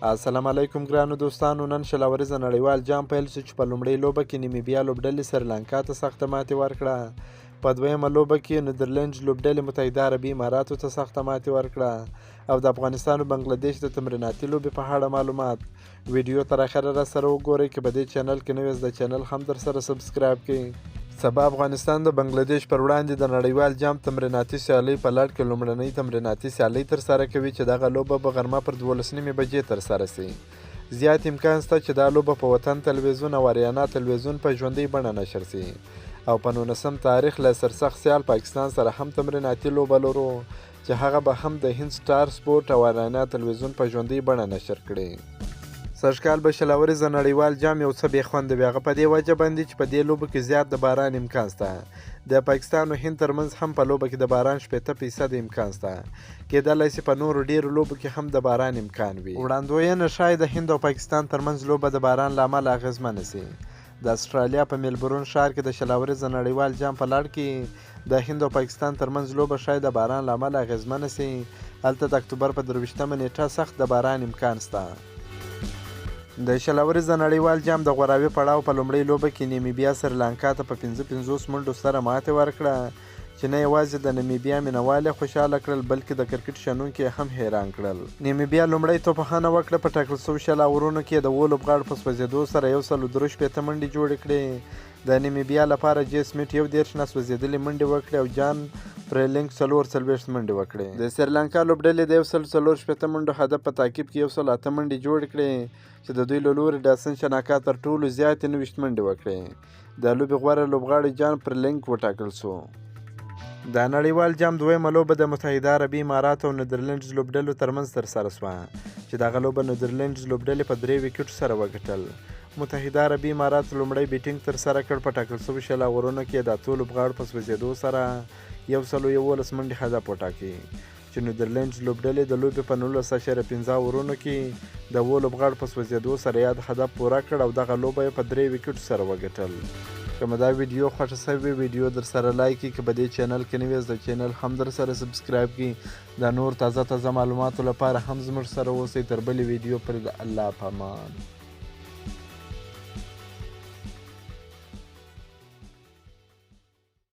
السلام علیکم ګرانو دوستانو. نن شلوریزه نړیوال جام پیل شو چې په لومړۍ لوبه کې نیمیبیا لوبډلې سریلانکا ته سخته ماتې ورکړه. په دویمه لوبه کې نیدرلینډز لوبډلې متحده عربي اماراتو ته سخته ماتې ورکړه. او د افغانستان او بنګلادیش د تمریناتي لوبې په اړه معلومات ویډیو تر اخره را سره وګورئ. که په دې چینل کې نوی د چینل هم در سره سبسکرایب کړئ. سبا افغانستان د بنګلادیش پر وړاندې د نړیوال جام تمریناتي سیالۍ په لړ کې لومړنۍ تمریناتي سیالۍ ترسره کوي چې دغه لوبه به غرمه پر 12 بجې ترسره شي. زیات امکان شته چې دا لوبه په وطن تلویزیون او اریانا تلویزیون په ژوندۍ بڼه نشر شي. او په 19 تاریخ له سرسخت سیال پاکستان سره هم تمریناتي لوبه لرو چې هغه به هم د هند سټار سپورټ او اریانا تلویزیون په ژوندۍ بڼه نشر کړي. سږکال به شلوریزه نړیوال جام یو څه بې خونده وي، هغه په دې وجه باندې چې په دې لوبو کې زیات د باران امکان شته. د پاکستان او هند ترمنځ هم په لوبه کې د باران 80% امکان شته. کېدلی شي په نورو ډېرو لوبو کې هم د باران امکان وي. وړاندوینه ښایي د هند او پاکستان ترمنځ لوبه د باران له امله اغېزمنه شي. د استرالیا په میلبورن ښار کې د شلوریزه نړیوال جام په لړ کې د هند او پاکستان ترمنځ لوبه ښایي د باران له امله اغېزمنه شي. هلته د اکتوبر په 23 نیټه سخت د باران امکان شته. د شلوریزه نړیوال جام د غوراوي پړاو په لومړۍ لوبه کې نیمیبیا سریلانکا ته په 55 منډو سره ماتې ورکړه چې نه یوازې د نیمیبیا مینوال یې خوشحاله کړل بلکې د کرکټ شنونکي یې هم حیران کړل. نیمیبیا لومړۍ توپخانه وکړه. په ټاکل شوي 10 اورونو کې د 10 لوبغاړو په سوځېدو سره 163 منډې جوړې کړې. د نیمیبیا لپاره جې سمیت 11 ناسوځېدلې منډې وکړې او جان پریلینګ 44 منډې وکړې. د سریلانکا لوبډلې د 144 منډو هدف په تعقیب کې 108 منډې جوړې کړې چې د دوی له لوري ډاسن شناکا تر ټولو زیاتې 90 منډې وکړې. د لوبې غوره لوبغاړی جان پریلینګ وټاکل شو. د نړیوال جام دویمه لوبه د متحده عربي اماراتو او نیدرلینډز لوبډلو ترمنځ ترسره شوه چې دغه لوبه نیدرلینډز لوبډلې په 3 ویکټو سره وګټل. متحده عربي امارات لومړی بیټینګ ترسره کړ. په ټاکل شوي 10 اورونو کې د 8 لوبغاړو په سوځېدو سره 111 منډې هدف وټاکي چې نیدرلینډز لوبډلې د لوبې په 19.15 اورونو کې د 7 لوبغاړو په سوځېدو سره یاد هدف پوره کړ او دغه لوبه یې په 3 ویکټو سره وګټل. که مو دا ویډیو خوښه شوې ویډیو در سره لایک کړئ. که په دې چینل کې نوی د چینل هم در سره سبسکرایب کړئ. د نور تازه معلوماتو لپاره هم زموږ سره اوسئ. تر بلې ویډیو پورې د الله په امان.